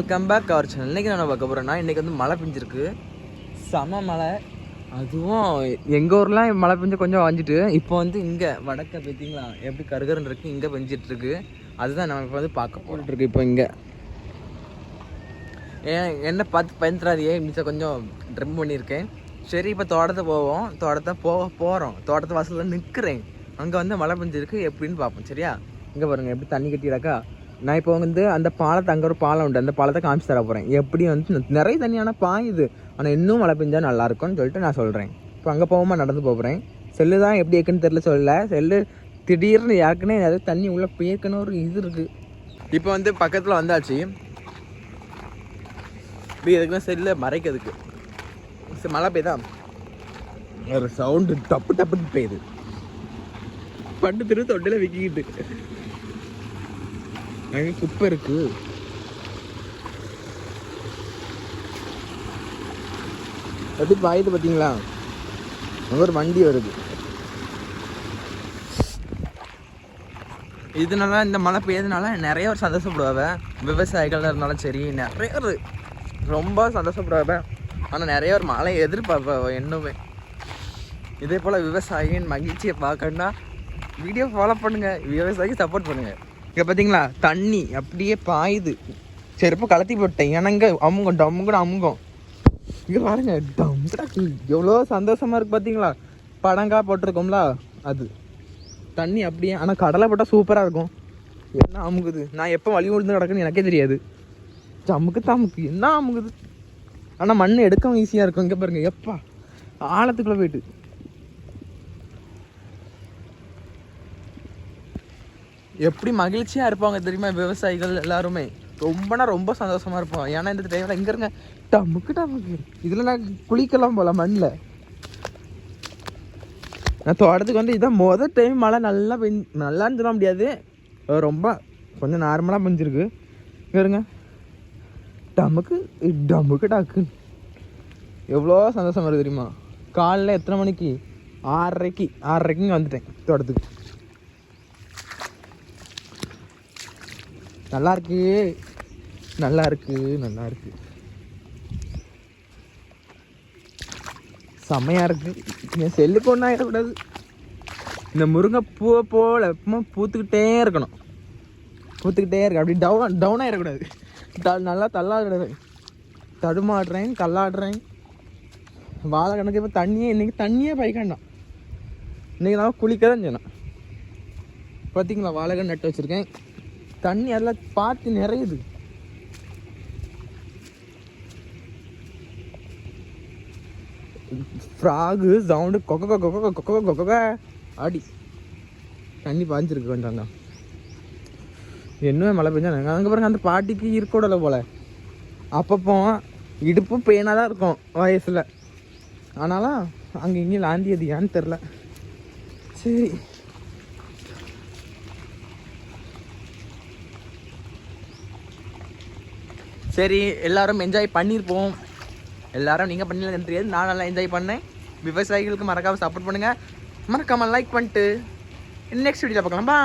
Welcome back our channel. இன்றைக்கி நான் பார்க்க போகிறேன்னா, இன்றைக்கி வந்து மழை பெஞ்சிருக்கு, செம மழை. அதுவும் எங்கள் ஊர்லாம் மழை பெஞ்சு கொஞ்சம் வாஞ்சிட்டு, இப்போ வந்து இங்கே வடக்க பார்த்தீங்களா எப்படி கருகருன்னு இருக்குது, இங்கே பெஞ்சிட்ருக்கு. அதுதான் நம்ம இப்போ வந்து பார்க்க போட்டுருக்கு. இப்போ இங்கே என்ன பார்த்து பயந்துடாதியே, மிச்சம் கொஞ்சம் ட்ரிம் பண்ணியிருக்கேன். சரி, இப்போ தோட்டத்தை போவோம். தோட்டத்தை போகிறோம். தோட்டத்து வாசலில் நிற்கிறேன். அங்கே வந்து மழை பெஞ்சிருக்கு, எப்படின்னு பார்ப்போம். சரியா? இங்கே பாருங்கள் எப்படி தண்ணி கட்டிடாக்கா. நான் இப்போ வந்து அந்த பாலத்தை, அங்கே ஒரு பாலம் உண்டு, அந்த பாலத்தை காமிச்சு தர போகிறேன். எப்படி வந்து நிறைய தண்ணியான பாயுது, ஆனால் இன்னும் மழை பெஞ்சால் நல்லாயிருக்கும்னு சொல்லிட்டு நான் சொல்கிறேன். இப்போ அங்கே போகாமல் நடந்து போகிறேன். செல்லு தான் எப்படி இருக்குன்னு தெரில, சொல்லலை. செல்லு திடீர்னு யாருக்குன்னே நிறைய தண்ணி உள்ளே பேக்கணும் ஒரு இது இருக்குது. இப்போ வந்து பக்கத்தில் வந்தாச்சு. இப்படி எதுக்குன்னா செல்லை மறைக்கிறதுக்கு. சரி, மழை பெய்யுதா, ஒரு சவுண்டு டப்பு டப்புன்னு பெய்யுது. பண்டு திரு தொட்டில் விக்கிக்கிட்டு அங்கே குப்பை இருக்கு. எப்படி பாயுது பார்த்தீங்களா? அங்கே ஒரு வண்டி வருது. இதனால இந்த மழை பெய்யறதுனால நிறைய ஒரு சந்தோஷப்படுவாங்க. விவசாயிகள் இருந்தாலும் சரி, நிறைய ஒரு ரொம்ப சந்தோஷப்படுவாங்க. ஆனால் நிறைய ஒரு மழை எதிர்பார்ப்பேன் இன்னுமே. இதே போல் விவசாயியின் மகிழ்ச்சியை பார்க்கணுன்னா வீடியோ ஃபாலோ பண்ணுங்கள், விவசாயிக்கு சப்போர்ட் பண்ணுங்கள். இங்கே பார்த்தீங்களா தண்ணி அப்படியே பாயுது. செருப்பு கலத்தி போட்டேன், ஏன்னா இங்கே அமுங்கும் டம்முங்கூட அமுங்கும். இங்கே பாருங்க, டம்முடாக்கு எவ்வளோ சந்தோஷமாக இருக்குது பார்த்தீங்களா? படங்கா போட்டிருக்கோம்ல அது தண்ணி அப்படியே. ஆனால் கடலை போட்டால் சூப்பராக இருக்கும். என்ன அமுகுது, நான் எப்போ வழி விழுந்து கிடக்குன்னு எனக்கே தெரியாது. அமுக்கு தமுக்கு என்ன அமுகுது. ஆனால் மண் எடுக்கவும் ஈஸியாக இருக்கும். இங்கே பாருங்க, எப்பா ஆழத்துக்குள்ளே போயிட்டு. எப்படி மகிழ்ச்சியாக இருப்பாங்க தெரியுமா விவசாயிகள் எல்லாருமே. ரொம்ப சந்தோஷமாக இருப்போம். ஏன்னா இந்த டைமில் இங்கே இருங்க டமுக்கு டமுக்கு. இதில் நான் குளிக்கலாம் போல மண்ணில். நான் தோட்டத்துக்கு வந்து இதான் மொதல் டைம் மழை நல்லான்னு சொல்ல முடியாது, ரொம்ப கொஞ்சம் நார்மலாக பெஞ்சிருக்கு. இங்கே இருங்க டமுக்கு டமுக்கு டாக்கு. எவ்வளோ சந்தோஷமாக இருக்குது தெரியுமா? காலைல எத்தனை மணிக்கு? 6:30க்கு இங்கே வந்துட்டேன் தோட்டத்துக்கு. நல்லா இருக்கு செம்மையாக இருக்குது. என் செல்லுக்கு ஒன்றும் ஆகிடக்கூடாது. இந்த முருங்கை பூவை போல் எப்பவுமே பூத்துக்கிட்டே இருக்கணும். அப்படி டவுன் ஆகிடக்கூடாது. நல்லா தள்ளாடுறேன், தடுமாடுறேன், கல்லாடுறேன். வாழை கணக்கு இப்போ தண்ணியே பைக்காண்டாம். இன்றைக்கி நான் குளிக்க தான் செய்யணும். பார்த்தீங்களா, வாழைக்கண் நட்டு வச்சுருக்கேன். தண்ணி எல்லாம் பார்த்து நிறையுது. ஃப்ராகு சவுண்டு கொக்க ஆடி தண்ணி பாய்ஞ்சிருக்கு கொஞ்சம். என்னவே மழை பெஞ்சா அங்கே பாருங்க, அந்த பாட்டிக்கு இருக்கோடலை போல். அப்பப்போ இடுப்பு பெயினாக தான் இருக்கும் வயசில். ஆனாலும் அங்கே இங்கேயும் லாந்தியது ஏன்னு தெரில. சரி, எல்லாரும் என்ஜாய் பண்ணியிருப்போம். எல்லாரும் நீங்கள் பண்ணல தெரியாது, நான் நல்லா என்ஜாய் பண்ணேன். விவசாயிகளுக்கு மறக்காமல் சப்போர்ட் பண்ணுங்கள். மறக்காமல் லைக் பண்ணிட்டு நெக்ஸ்ட் வீடியோவில் பார்க்கலாம். பாய்.